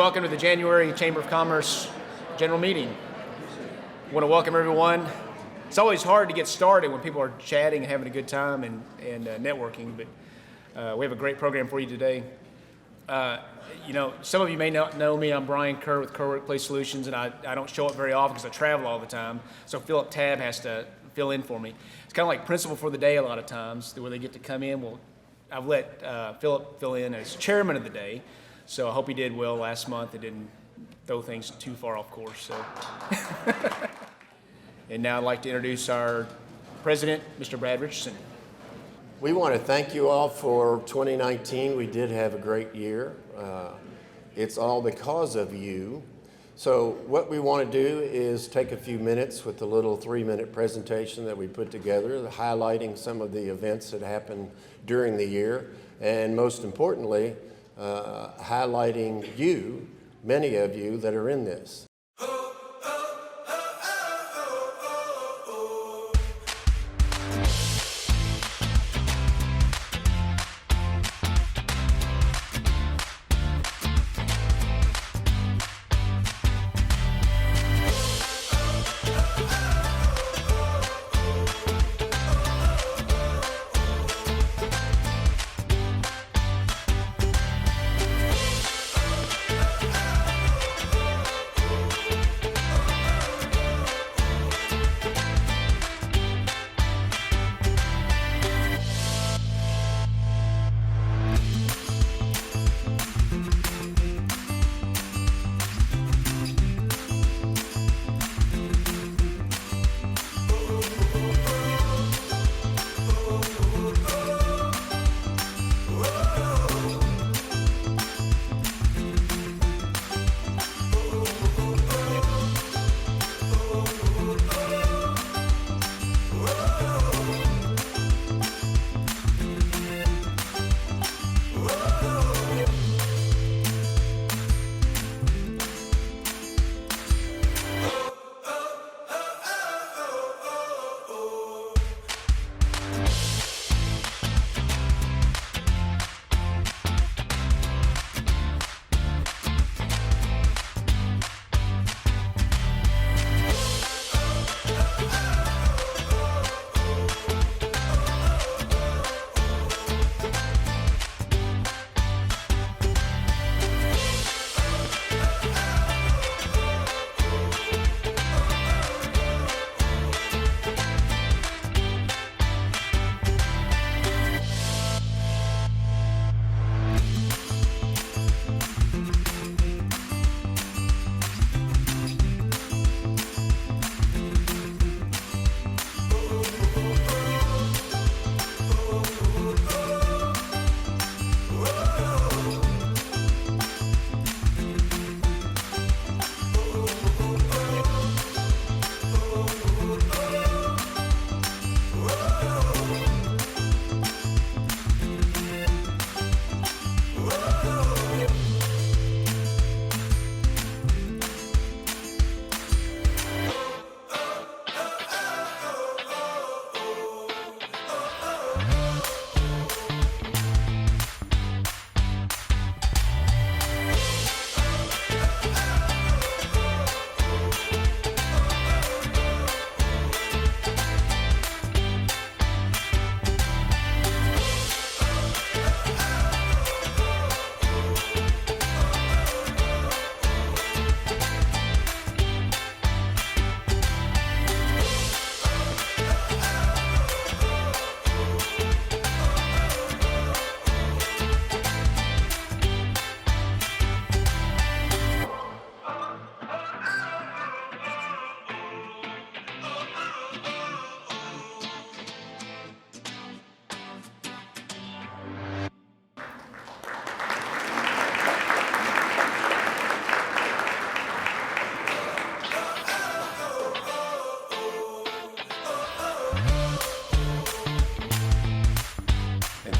welcome to the January Chamber of Commerce General Meeting. I want to welcome everyone. It's always hard to get started when people are chatting and having a good time and networking, but we have a great program for you today. Some of you may not know me. I'm Brian Kerr with Kerr Workplace Solutions, and I don't show up very often because I travel all the time. So Philip Tabb has to fill in for me. It's kind of like principal for the day a lot of times, where they get to come in. Well, I've let Philip fill in as chairman of the day, so I hope he did well last month and didn't throw things too far off course. So. And now I'd like to introduce our president, Mr. Brad Richardson. We want to thank you all for 2019. We did have a great year. It's all because of you. So what we want to do is take a few minutes with the little 3-minute presentation that we put together, highlighting some of the events that happened during the year, and most importantly, highlighting you, many of you that are in this.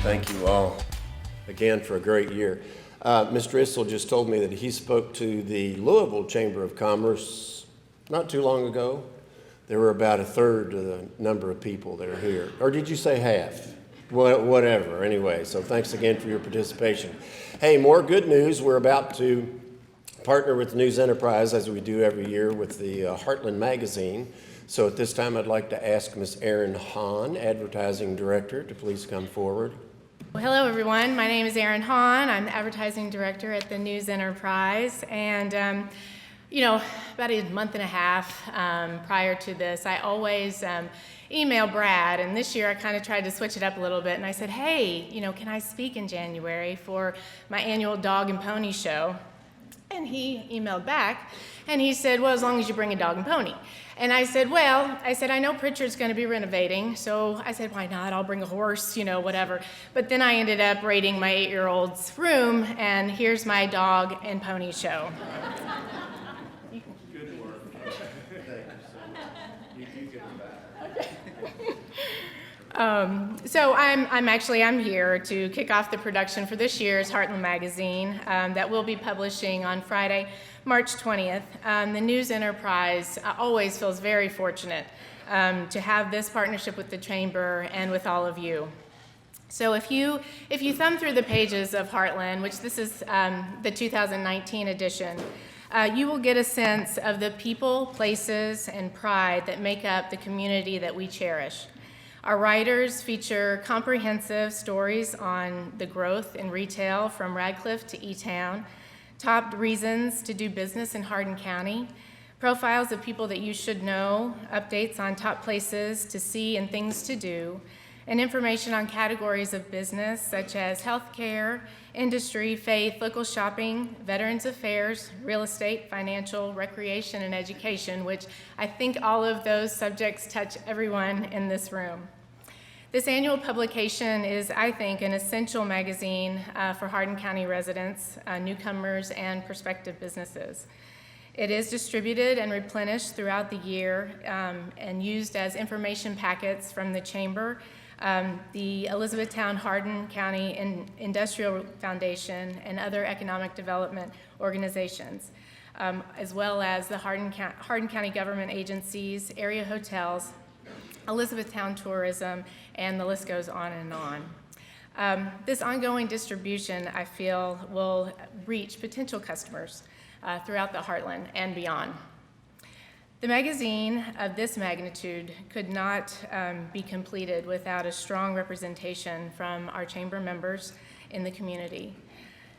Thank you all again for a great year. Mr. Issel just told me that he spoke to the Louisville Chamber of Commerce not too long ago. There were about a third of the number of people that are here. Or did you say half? Whatever, anyway. So thanks again for your participation. Hey, more good news. We're about to partner with News Enterprise, as we do every year, with the Heartland magazine. So at this time, I'd like to ask Ms. Erin Hahn, Advertising Director, to please come forward. Well, hello, everyone. My name is Erin Hahn. I'm the Advertising Director at the News Enterprise. And, you know, about a month and a half prior to this, I always email Brad. And this year, I kind of tried to switch it up a little bit. And I said, hey, you know, can I speak in January for my annual dog and pony show? And he emailed back, and he said, well, as long as you bring a dog and pony. And I said, I know Pritchard's going to be renovating, so I said, why not? I'll bring a horse, you know, whatever. But then I ended up raiding my 8-year-old's room, and here's my dog and pony show. Good work. Thank you so much. You get it back. So I'm here to kick off the production for this year's Heartland magazine that we'll be publishing on Friday, March 20th. The News Enterprise always feels very fortunate to have this partnership with the Chamber and with all of you. So if you thumb through the pages of Heartland, which this is the 2019 edition, you will get a sense of the people, places, and pride that make up the community that we cherish. Our writers feature comprehensive stories on the growth in retail from Radcliffe to E-Town, top reasons to do business in Hardin County, profiles of people that you should know, updates on top places to see and things to do, and information on categories of business such as healthcare, industry, faith, local shopping, veterans affairs, real estate, financial, recreation, and education, which I think all of those subjects touch everyone in this room. This annual publication is, I think, an essential magazine for Hardin County residents, newcomers, and prospective businesses. It is distributed and replenished throughout the year and used as information packets from the Chamber, the Elizabethtown Hardin County Industrial Foundation, and other economic development organizations, as well as the Hardin County government agencies, area hotels, Elizabethtown Tourism, and the list goes on and on. This ongoing distribution, I feel, will reach potential customers throughout the Heartland and beyond. The magazine of this magnitude could not be completed without a strong representation from our Chamber members in the community.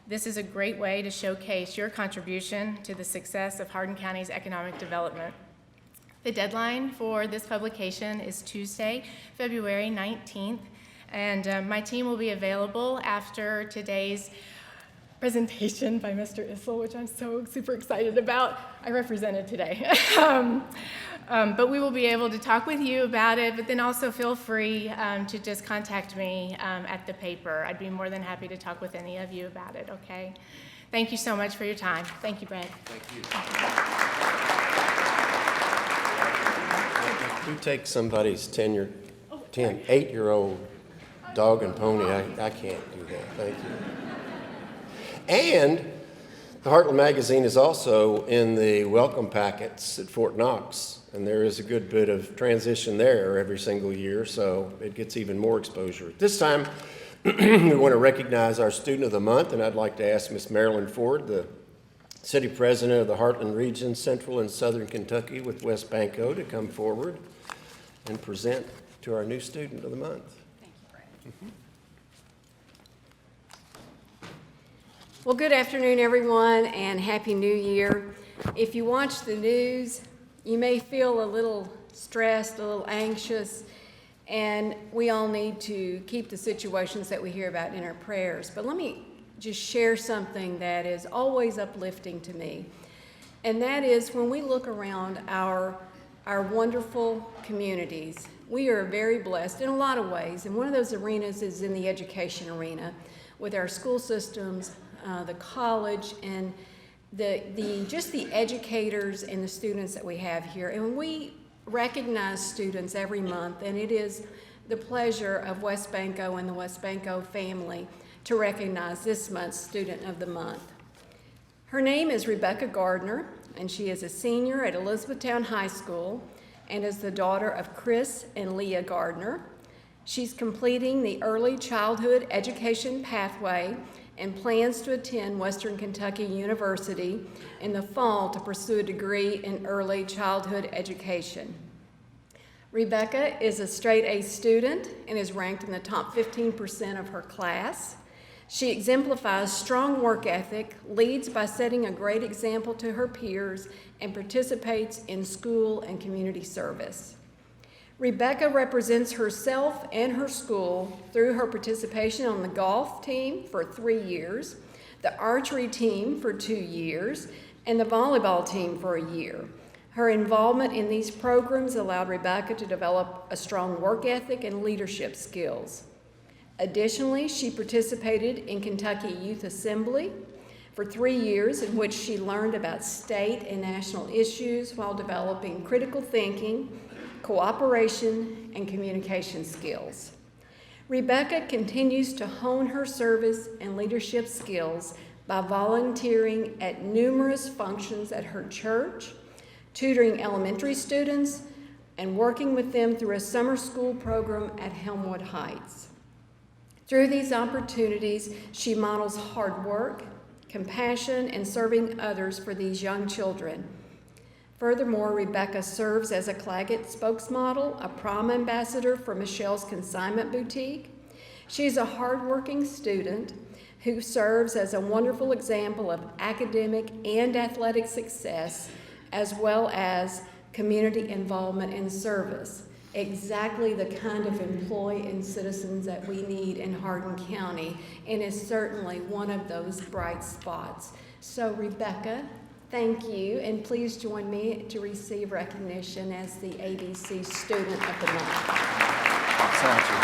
This is a great way to showcase your contribution to the success of Hardin County's economic development. The deadline for this publication is Tuesday, February 19th, and my team will be available after today's presentation by Mr. Issel, which I'm so super excited about. I represented today. But we will be able to talk with you about it, but then also feel free to just contact me at the paper. I'd be more than happy to talk with any of you about it, okay? Thank you so much for your time. Thank you, Brad. Thank you. Who takes somebody's 8-year-old dog and pony? I can't do that. Thank you. And the Heartland magazine is also in the welcome packets at Fort Knox, and there is a good bit of transition there every single year, so it gets even more exposure. This time, we want to recognize our Student of the Month, and I'd like to ask Miss Marilyn Ford, the City President of the Heartland Region, Central and Southern Kentucky with West Banco, to come forward and present to our new Student of the Month. Thank you, Brad. Well, good afternoon, everyone, and Happy New Year. If you watch the news, you may feel a little stressed, a little anxious, and we all need to keep the situations that we hear about in our prayers. But let me just share something that is always uplifting to me, and that is when we look around our wonderful communities, we are very blessed in a lot of ways, and one of those arenas is in the education arena with our school systems, the college, and just the educators and the students that we have here. And we recognize students every month, and it is the pleasure of West Banco and the West Banco family to recognize this month's Student of the Month. Her name is Rebecca Gardner, and she is a senior at Elizabethtown High School and is the daughter of Chris and Leah Gardner. She's completing the early childhood education pathway and plans to attend Western Kentucky University in the fall to pursue a degree in early childhood education. Rebecca is a straight A student and is ranked in the top 15% of her class. She exemplifies strong work ethic, leads by setting a great example to her peers, and participates in school and community service. Rebecca represents herself and her school through her participation on the golf team for 3 years, the archery team for 2 years, and the volleyball team for a year. Her involvement in these programs allowed Rebecca to develop a strong work ethic and leadership skills. Additionally, she participated in Kentucky Youth Assembly for 3 years, in which she learned about state and national issues while developing critical thinking, cooperation, and communication skills. Rebecca continues to hone her service and leadership skills by volunteering at numerous functions at her church, tutoring elementary students, and working with them through a summer school program at Helmwood Heights. Through these opportunities, she models hard work, compassion, and serving others for these young children. Furthermore, Rebecca serves as a Claggett spokesmodel, a prom ambassador for Michelle's Consignment Boutique. She is a hardworking student who serves as a wonderful example of academic and athletic success, as well as community involvement and service. Exactly the kind of employee and citizens that we need in Hardin County, and is certainly one of those bright spots. So Rebecca, thank you, and please join me to receive recognition as the ABC Student of the Month. Thank you.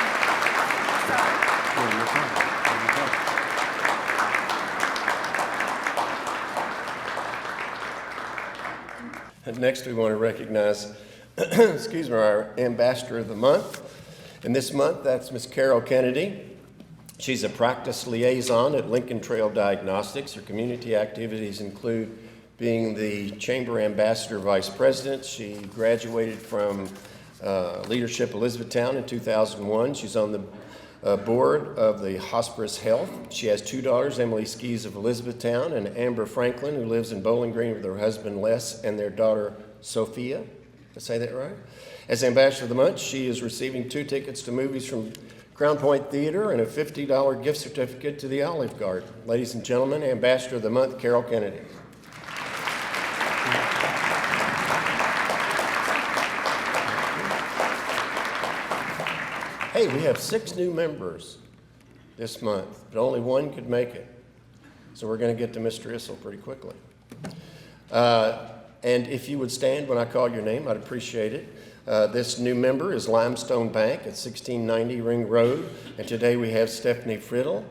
And next, we want to recognize, excuse me, our Ambassador of the Month. And this month, that's Miss Carol Kennedy. She's a practice liaison at Lincoln Trail Diagnostics. Her community activities include being the Chamber Ambassador Vice President. She graduated from Leadership Elizabethtown in 2001. She's on the board of the Hospice Health. She has 2 daughters, Emily Skees of Elizabethtown and Amber Franklin, who lives in Bowling Green with her husband Les and their daughter Sophia. Did I say that right? As Ambassador of the Month, she is receiving 2 tickets to movies from Crown Point Theater and a $50 gift certificate to the Olive Garden. Ladies and gentlemen, Ambassador of the Month, Carol Kennedy. Hey, we have 6 new members this month, but only 1 could make it. So we're going to get to Mr. Issel pretty quickly. And if you would stand when I call your name, I'd appreciate it. This new member is Limestone Bank at 1690 Ring Road. And today we have Stephanie Friddle,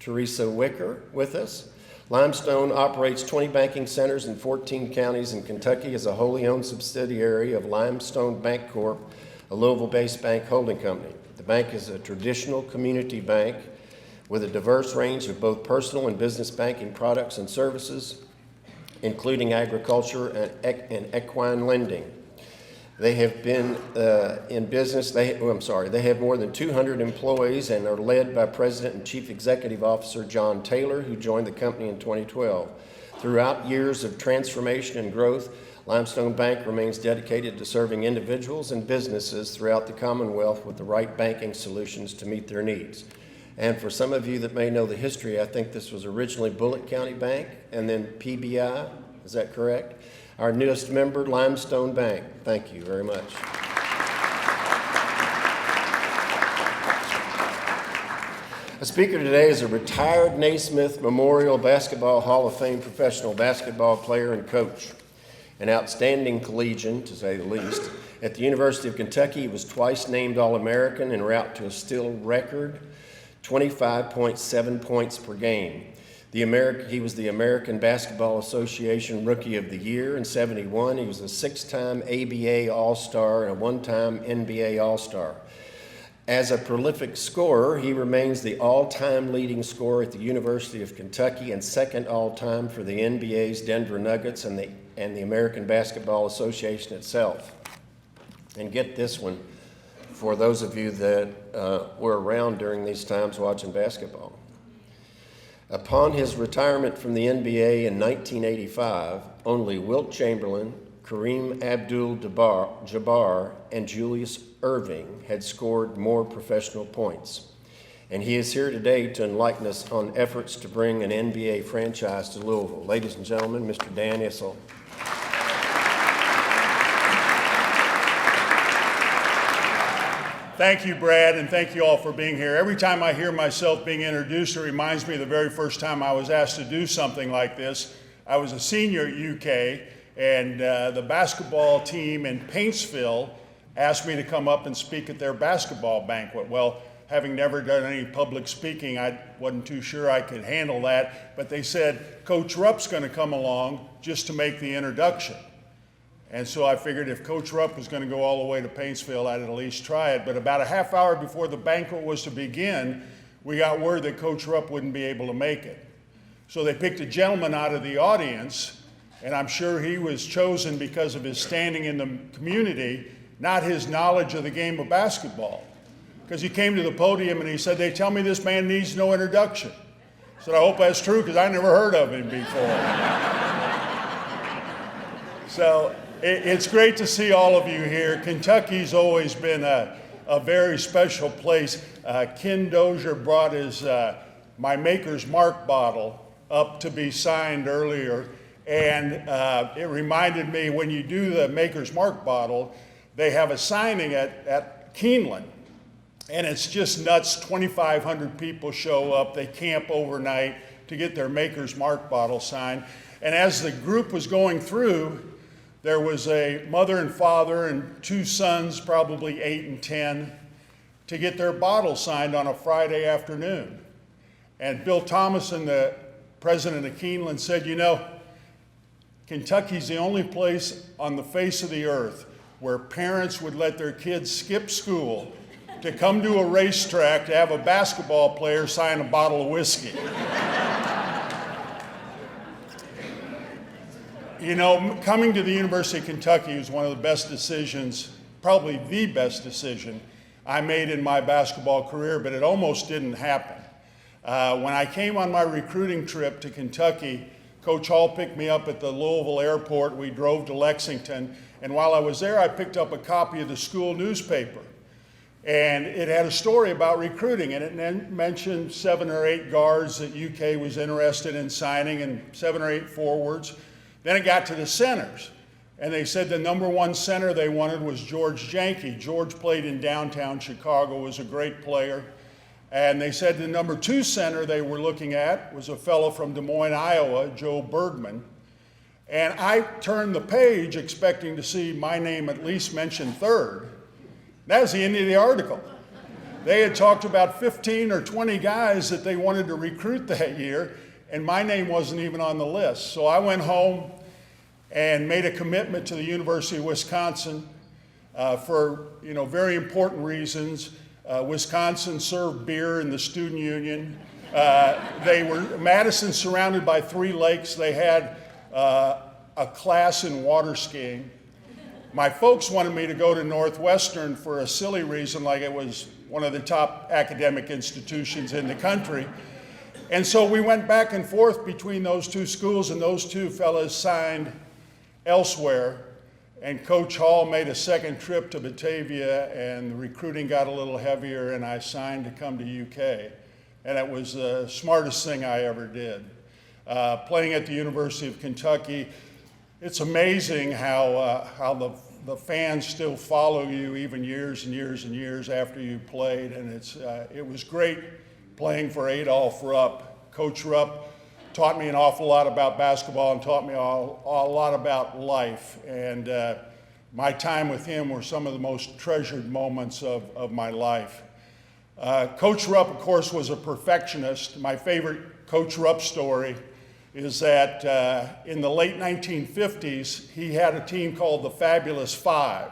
Teresa Wicker with us. Limestone operates 20 banking centers in 14 counties in Kentucky as a wholly owned subsidiary of Limestone Bank Corp., a Louisville-based bank holding company. The bank is a traditional community bank with a diverse range of both personal and business banking products and services, including agriculture and equine lending. They have been in business, they have more than 200 employees and are led by President and Chief Executive Officer John Taylor, who joined the company in 2012. Throughout years of transformation and growth, Limestone Bank remains dedicated to serving individuals and businesses throughout the Commonwealth with the right banking solutions to meet their needs. And for some of you that may know the history, I think this was originally Bullitt County Bank and then PBI. Is that correct? Our newest member, Limestone Bank. Thank you very much. A speaker today is a retired Naismith Memorial Basketball Hall of Fame professional basketball player and coach. An outstanding collegian, to say the least. At the University of Kentucky, he was twice named All-American en route to a still record 25.7 points per game. He was the American Basketball Association Rookie of the Year in '71. He was a 6-time ABA All-Star and a 1-time NBA All-Star. As a prolific scorer, he remains the all-time leading scorer at the University of Kentucky and second all-time for the NBA's Denver Nuggets and the American Basketball Association itself. And get this one, for those of you that were around during these times watching basketball. Upon his retirement from the NBA in 1985, only Wilt Chamberlain, Kareem Abdul-Jabbar, and Julius Erving had scored more professional points. And he is here today to enlighten us on efforts to bring an NBA franchise to Louisville. Ladies and gentlemen, Mr. Dan Issel. Thank you, Brad, and thank you all for being here. Every time I hear myself being introduced, it reminds me of the very first time I was asked to do something like this. I was a senior at UK, and the basketball team in Paintsville asked me to come up and speak at their basketball banquet. Well, having never done any public speaking, I wasn't too sure I could handle that, but they said, Coach Rupp's going to come along just to make the introduction. And so I figured if Coach Rupp was going to go all the way to Paintsville, I'd at least try it. But about a half hour before the banquet was to begin, we got word that Coach Rupp wouldn't be able to make it. So they picked a gentleman out of the audience, and I'm sure he was chosen because of his standing in the community, not his knowledge of the game of basketball. Because he came to the podium and he said, they tell me this man needs no introduction. I said, I hope that's true because I never heard of him before. So it's great to see all of you here. Kentucky's always been a very special place. Ken Dozier brought his my Maker's Mark bottle up to be signed earlier. And it reminded me, when you do the Maker's Mark bottle, they have a signing at Keeneland. And it's just nuts. 2,500 people show up. They camp overnight to get their Maker's Mark bottle signed. And as the group was going through, there was a mother and father and two sons, probably 8 and 10, to get their bottle signed on a Friday afternoon. And Bill Thomason, the president of Keeneland, said, you know, Kentucky's the only place on the face of the earth where parents would let their kids skip school to come to a racetrack to have a basketball player sign a bottle of whiskey. You know, coming to the University of Kentucky was one of the best decisions, probably the best decision I made in my basketball career, but it almost didn't happen. When I came on my recruiting trip to Kentucky, Coach Hall picked me up at the Louisville airport. We drove to Lexington, and while I was there, I picked up a copy of the school newspaper. And it had a story about recruiting, and it mentioned 7 or 8 guards that UK was interested in signing and 7 or 8 forwards. Then it got to the centers, and they said the #1 center they wanted was George Janke. George played in downtown Chicago, was a great player. And they said the #2 center they were looking at was a fellow from Des Moines, Iowa, Joe Bergman. And I turned the page expecting to see my name at least mentioned third. That was the end of the article. They had talked about 15 or 20 guys that they wanted to recruit that year, and my name wasn't even on the list. So I went home and made a commitment to the University of Wisconsin for very important reasons. Wisconsin served beer in the student union. Madison surrounded by 3 lakes. They had a class in water skiing. My folks wanted me to go to Northwestern for a silly reason, like it was one of the top academic institutions in the country. And so we went back and forth between those 2 schools, and those 2 fellas signed elsewhere. And Coach Hall made a second trip to Batavia, and the recruiting got a little heavier, and I signed to come to UK. And it was the smartest thing I ever did. Playing at the University of Kentucky, it's amazing how the fans still follow you even years and years and years after you played. And it was great playing for Adolph Rupp. Coach Rupp taught me an awful lot about basketball and taught me a lot about life. And my time with him were some of the most treasured moments of my life. Coach Rupp, of course, was a perfectionist. My favorite Coach Rupp story is that in the late 1950s, he had a team called the Fabulous Five.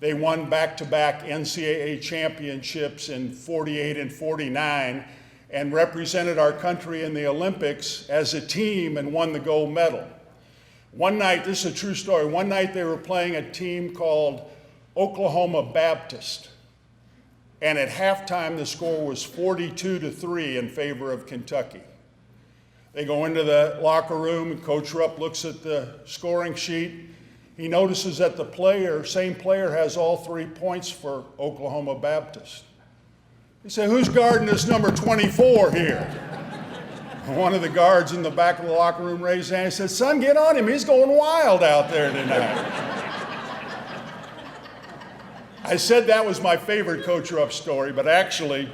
They won back-to-back NCAA championships in 48 and 49 and represented our country in the Olympics as a team and won the gold medal. One night, this is a true story, one night they were playing a team called Oklahoma Baptist. And at halftime, the score was 42-3 in favor of Kentucky. They go into the locker room, and Coach Rupp looks at the scoring sheet. He notices that the same player has all 3 points for Oklahoma Baptist. He said, "Who's guarding this number 24 here?" One of the guards in the back of the locker room raised his hand and said, "Son, get on him. He's going wild out there tonight." I said that was my favorite Coach Rupp story, but actually,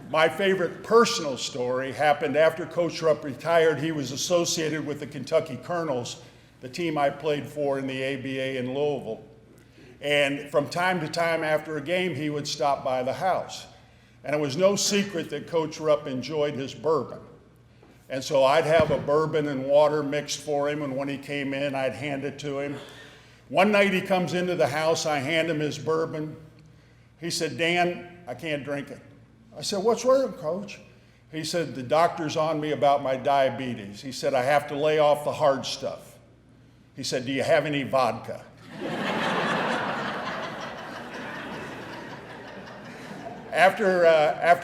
my favorite personal story happened after Coach Rupp retired. He was associated with the Kentucky Colonels, the team I played for in the ABA in Louisville. And from time to time after a game, he would stop by the house. And it was no secret that Coach Rupp enjoyed his bourbon. And so I'd have a bourbon and water mixed for him, and when he came in, I'd hand it to him. One night he comes into the house, I hand him his bourbon. He said, "Dan, I can't drink it." I said, "What's wrong, Coach?" He said, "The doctor's on me about my diabetes." He said, "I have to lay off the hard stuff." He said, "Do you have any vodka?" After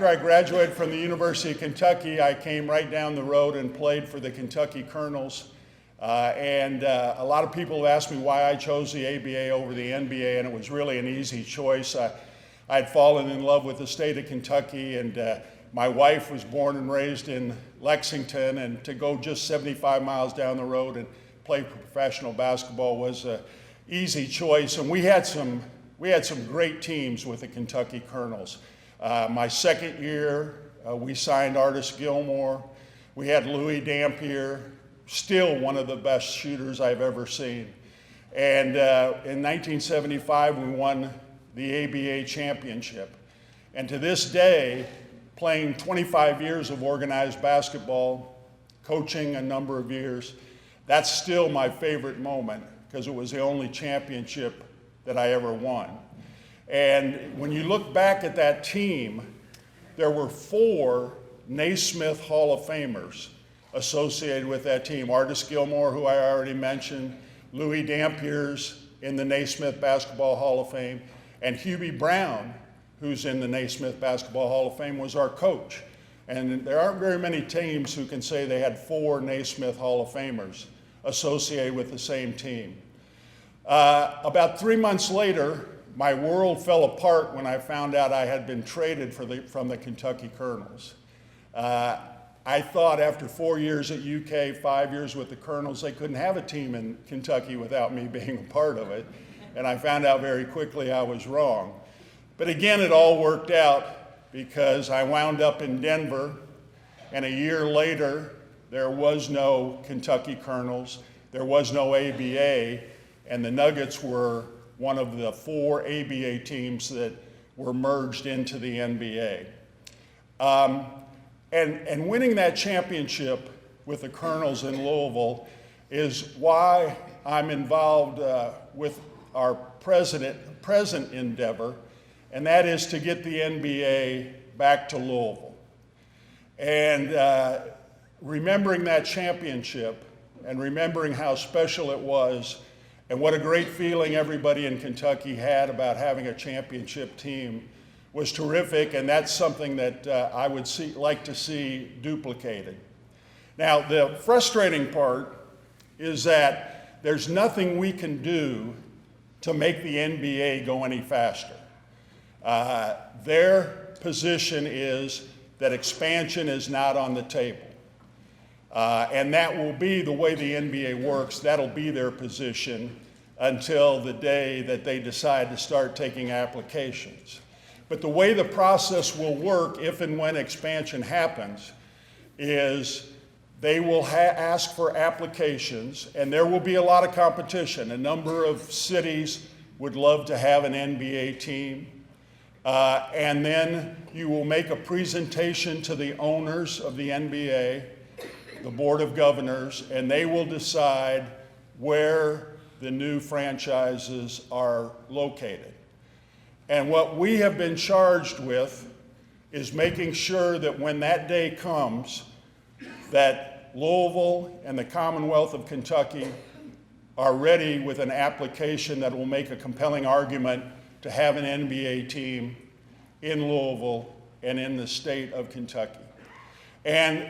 I graduated from the University of Kentucky, I came right down the road and played for the Kentucky Colonels. A lot of people have asked me why I chose the ABA over the NBA, and it was really an easy choice. I'd fallen in love with the state of Kentucky, and my wife was born and raised in Lexington, and to go just 75 miles down the road and play professional basketball was an easy choice. And we had some great teams with the Kentucky Colonels. My second year, we signed Artis Gilmore. We had Louis Dampier, still one of the best shooters I've ever seen. And in 1975, we won the ABA championship. And to this day, playing 25 years of organized basketball, coaching a number of years, that's still my favorite moment because it was the only championship that I ever won. And when you look back at that team, there were 4 Naismith Hall of Famers associated with that team. Artis Gilmore, who I already mentioned, Louis Dampier's in the Naismith Basketball Hall of Fame, and Hubie Brown, who's in the Naismith Basketball Hall of Fame, was our coach. And there aren't very many teams who can say they had 4 Naismith Hall of Famers associated with the same team. About 3 months later, my world fell apart when I found out I had been traded from the Kentucky Colonels. I thought after 4 years at UK, 5 years with the Colonels, they couldn't have a team in Kentucky without me being a part of it. And I found out very quickly I was wrong. But again, it all worked out because I wound up in Denver, and a year later, there was no Kentucky Colonels, there was no ABA, and the Nuggets were one of the 4 ABA teams that were merged into the NBA. And winning that championship with the Colonels in Louisville is why I'm involved with our present endeavor, and that is to get the NBA back to Louisville. And remembering that championship and remembering how special it was and what a great feeling everybody in Kentucky had about having a championship team was terrific, and that's something that I would like to see duplicated. Now, the frustrating part is that there's nothing we can do to make the NBA go any faster. Their position is that expansion is not on the table. And that will be the way the NBA works. That'll be their position until the day that they decide to start taking applications. But the way the process will work if and when expansion happens is they will ask for applications, and there will be a lot of competition. A number of cities would love to have an NBA team. And then you will make a presentation to the owners of the NBA, the Board of Governors, and they will decide where the new franchises are located. And what we have been charged with is making sure that when that day comes, that Louisville and the Commonwealth of Kentucky are ready with an application that will make a compelling argument to have an NBA team in Louisville and in the state of Kentucky. And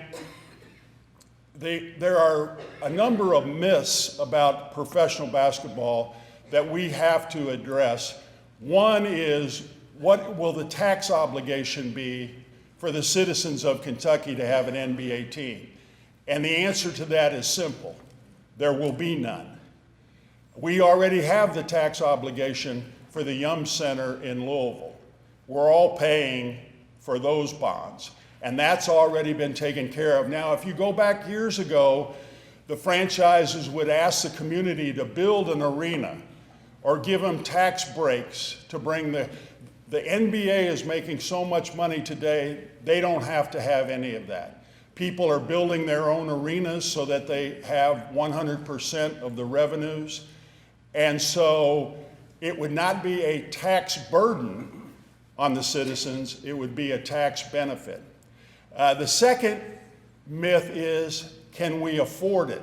there are a number of myths about professional basketball that we have to address. One is, what will the tax obligation be for the citizens of Kentucky to have an NBA team? And the answer to that is simple. There will be none. We already have the tax obligation for the Yum Center in Louisville. We're all paying for those bonds, and that's already been taken care of. Now, if you go back years ago, the franchises would ask the community to build an arena or give them tax breaks to bring the NBA is making so much money today, they don't have to have any of that. People are building their own arenas so that they have 100% of the revenues. And so it would not be a tax burden on the citizens, it would be a tax benefit. The second myth is, can we afford it?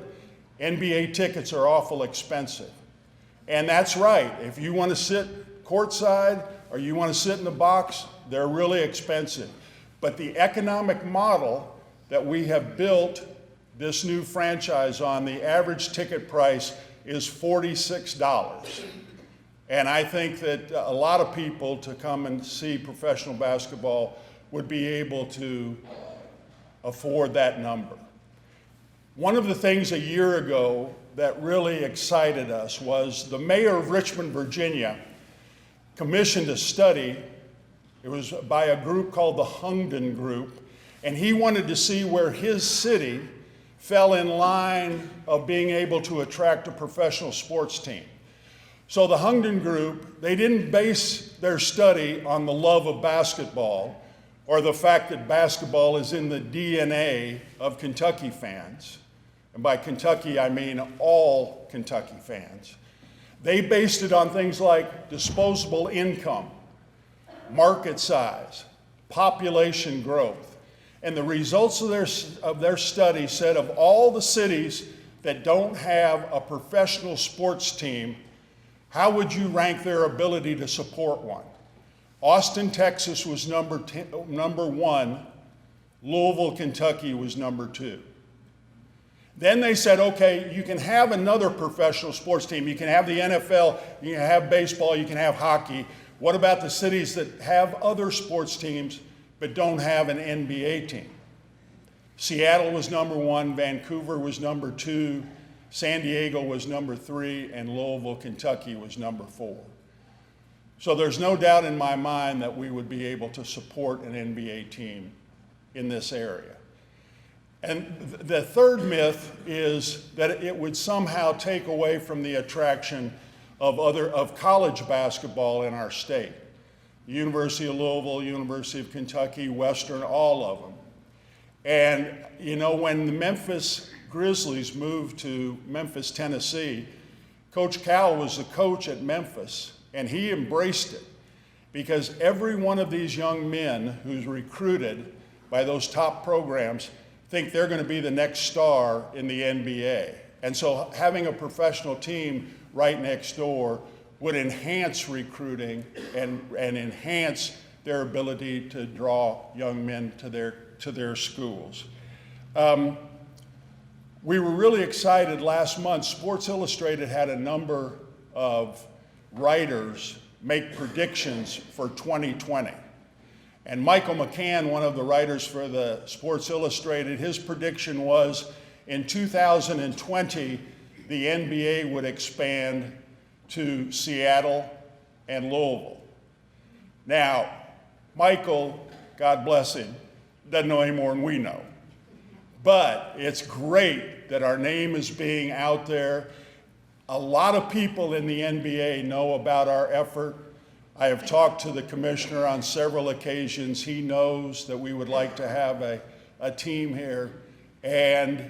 NBA tickets are awful expensive. And that's right. If you want to sit courtside or you want to sit in the box, they're really expensive. But the economic model that we have built this new franchise on, the average ticket price is $46. And I think that a lot of people to come and see professional basketball would be able to afford that number. One of the things a year ago that really excited us was the mayor of Richmond, Virginia, commissioned a study. It was by a group called the Hardin Group, and he wanted to see where his city fell in line of being able to attract a professional sports team. So the Hardin Group, they didn't base their study on the love of basketball or the fact that basketball is in the DNA of Kentucky fans. And by Kentucky, I mean all Kentucky fans. They based it on things like disposable income, market size, population growth. And the results of their study said of all the cities that don't have a professional sports team, how would you rank their ability to support one? Austin, Texas was number one. Louisville, Kentucky was number 2. Then they said, okay, you can have another professional sports team. You can have the NFL, you can have baseball, you can have hockey. What about the cities that have other sports teams but don't have an NBA team? Seattle was number 1, Vancouver was number 2, San Diego was number 3, and Louisville, Kentucky was number 4. So there's no doubt in my mind that we would be able to support an NBA team in this area. And the third myth is that it would somehow take away from the attraction of college basketball in our state. The University of Louisville, University of Kentucky, Western, all of them. And you know, when the Memphis Grizzlies moved to Memphis, Tennessee, Coach Cal was the coach at Memphis, and he embraced it because every one of these young men who's recruited by those top programs think they're going to be the next star in the NBA. And so having a professional team right next door would enhance recruiting and enhance their ability to draw young men to their schools. We were really excited last month. Sports Illustrated had a number of writers make predictions for 2020. And Michael McCann, one of the writers for the Sports Illustrated, his prediction was in 2020, the NBA would expand to Seattle and Louisville. Now, Michael, God bless him, doesn't know any more than we know. But it's great that our name is being out there. A lot of people in the NBA know about our effort. I have talked to the commissioner on several occasions. He knows that we would like to have a team here. And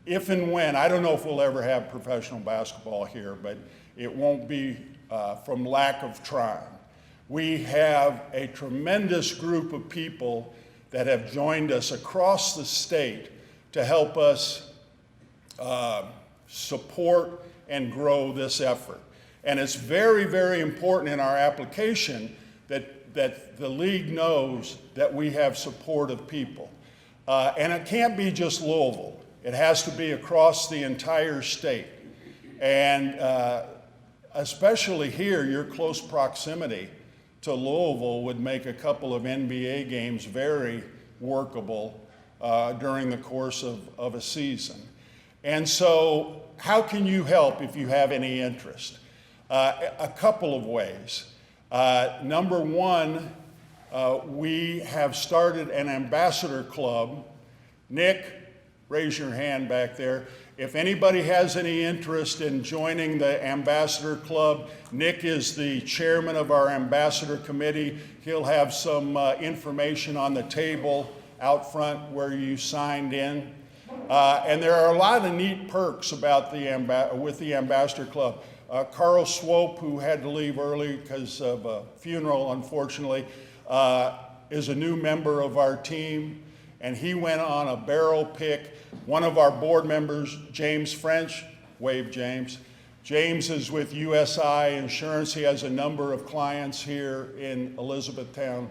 if and when, I don't know if we'll ever have professional basketball here, but it won't be from lack of trying. We have a tremendous group of people that have joined us across the state to help us support and grow this effort. And it's very, very important in our application that the league knows that we have support of people. And it can't be just Louisville. It has to be across the entire state. And especially here, your close proximity to Louisville would make a couple of NBA games very workable during the course of a season. And so how can you help if you have any interest? A couple of ways. Number one, we have started an ambassador club. Nick, raise your hand back there. If anybody has any interest in joining the ambassador club, Nick is the chairman of our ambassador committee. He'll have some information on the table out front where you signed in. And there are a lot of neat perks about with the ambassador club. Carl Swope, who had to leave early because of a funeral, unfortunately, is a new member of our team, and he went on a barrel pick. One of our board members, James French, wave James. James is with USI Insurance. He has a number of clients here in Elizabethtown.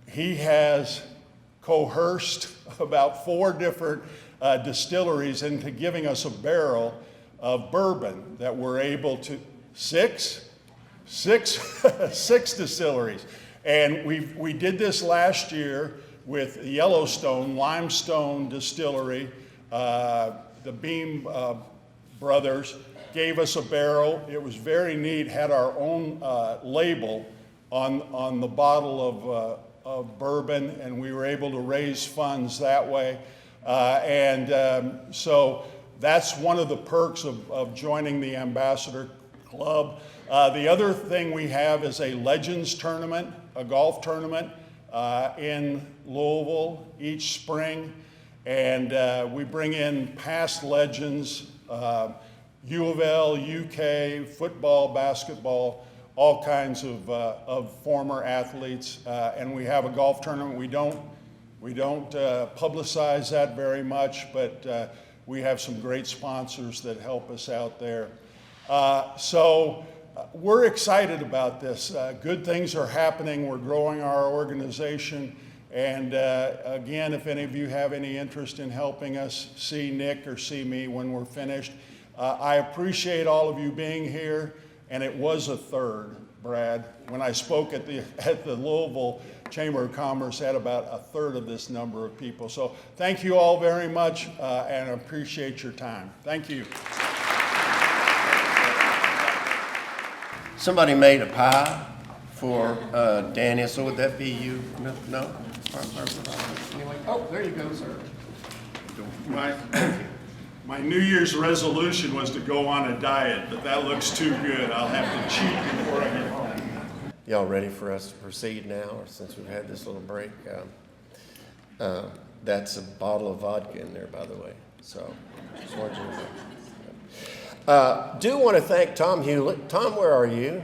He has coerced about 4 different distilleries into giving us a barrel of bourbon that we're able to, six distilleries. And we did this last year with Yellowstone, Limestone Distillery. The Beam brothers gave us a barrel. It was very neat, had our own label on the bottle of bourbon, and we were able to raise funds that way. So that's one of the perks of joining the Ambassador Club. The other thing we have is a Legends tournament, a golf tournament in Louisville each spring. And we bring in past legends, U of L, UK, football, basketball, all kinds of former athletes. And we have a golf tournament. We don't publicize that very much, but we have some great sponsors that help us out there. So we're excited about this. Good things are happening. We're growing our organization. And again, if any of you have any interest in helping us, see Nick or see me when we're finished. I appreciate all of you being here. And it was a third, Brad. When I spoke at the Louisville Chamber of Commerce, had about a third of this number of people. So thank you all very much, and I appreciate your time. Thank you. Somebody made a pie for Dan Issel. Would that be you? No? Anyway, oh, there you go, sir. My New Year's resolution was to go on a diet, but that looks too good. I'll have to cheat before I get home. Y'all ready for us to proceed now, or since we've had this little break? That's a bottle of vodka in there, by the way. So, just want you to know. Do want to thank Tom Hewlett. Tom, where are you?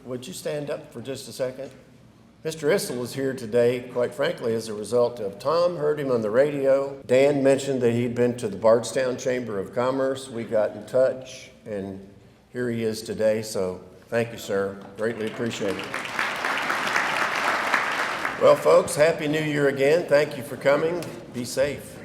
Would you stand up for just a second? Mr. Issel is here today, quite frankly, as a result of Tom heard him on the radio. Dan mentioned that he'd been to the Bardstown Chamber of Commerce. We got in touch, and here he is today. So thank you, sir. Greatly appreciate it. Well, folks, Happy New Year again. Thank you for coming. Be safe.